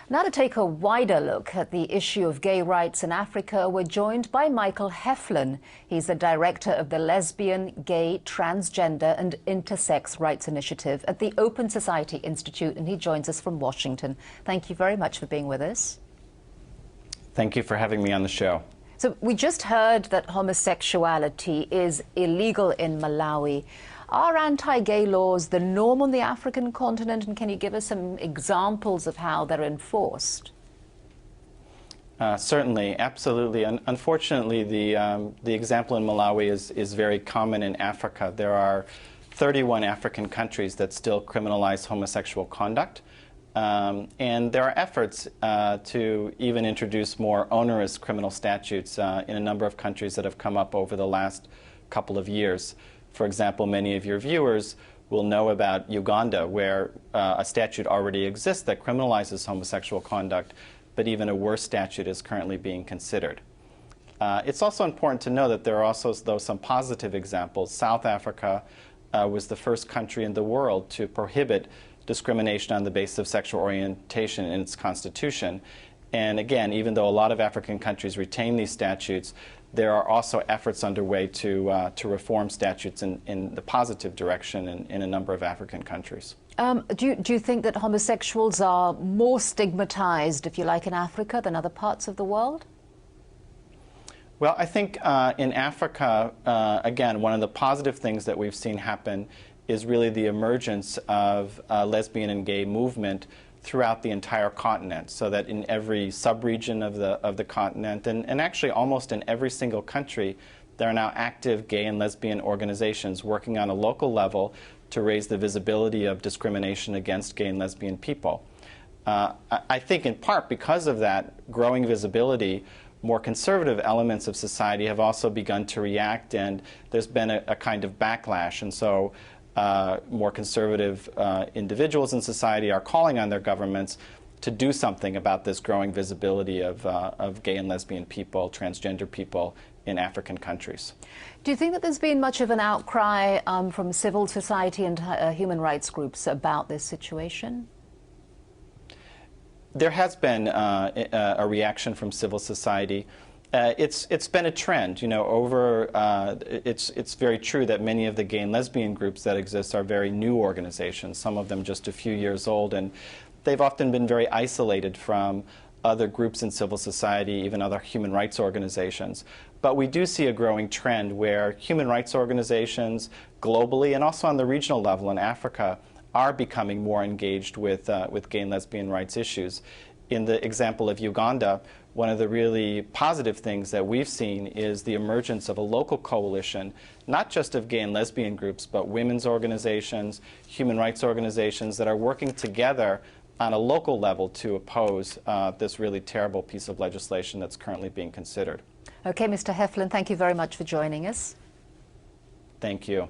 Now to take a wider look at the issue of gay rights in Africa, we're joined by Michael Heflin. He's the director of the Lesbian, Gay, Transgender and Intersex Rights Initiative at the Open Society Institute, and he joins us from Washington. Thank you very much for being with us. Thank you for having me on the show. So we just heard that homosexuality is illegal in Malawi. Are anti-gay laws the norm on the African continent, and can you give us some examples of how they're enforced? Certainly, absolutely. Unfortunately, the example in Malawi is very common in Africa. There are 31 African countries that still criminalize homosexual conduct. And there are efforts to even introduce more onerous criminal statutes in a number of countries that have come up over the last couple of years. For example, many of your viewers will know about Uganda, where a statute already exists that criminalizes homosexual conduct, but even a worse statute is currently being considered. It's also important to know that there are also, though, some positive examples. South Africa was the first country in the world to prohibit discrimination on the basis of sexual orientation in its constitution. And again, even though a lot of African countries retain these statutes, there are also efforts underway to reform statutes in the positive direction in a number of African countries. Do you think that homosexuals are more stigmatized, if you like, in Africa than other parts of the world? Well, I think in Africa, again, one of the positive things that we've seen happen is really the emergence of lesbian and gay movement throughout the entire continent, so that in every sub-region of the continent, and actually almost in every single country, there are now active gay and lesbian organizations working on a local level to raise the visibility of discrimination against gay and lesbian people. I think in part because of that growing visibility, more conservative elements of society have also begun to react, and there's been a kind of backlash. And so more conservative individuals in society are calling on their governments to do something about this growing visibility of gay and lesbian people, transgender people in African countries. Do you think that there's been much of an outcry from civil society and human rights groups about this situation? There has been a reaction from civil society. It's been a trend, you know, it's very true that many of the gay and lesbian groups that exist are very new organizations, some of them just a few years old, and they've often been very isolated from other groups in civil society, even other human rights organizations. But we do see a growing trend where human rights organizations globally and also on the regional level in Africa are becoming more engaged with gay and lesbian rights issues. In the example of Uganda, one of the really positive things that we've seen is the emergence of a local coalition, not just of gay and lesbian groups, but women's organizations, human rights organizations that are working together on a local level to oppose this really terrible piece of legislation that's currently being considered. Okay, Mr. Heflin, thank you very much for joining us. Thank you.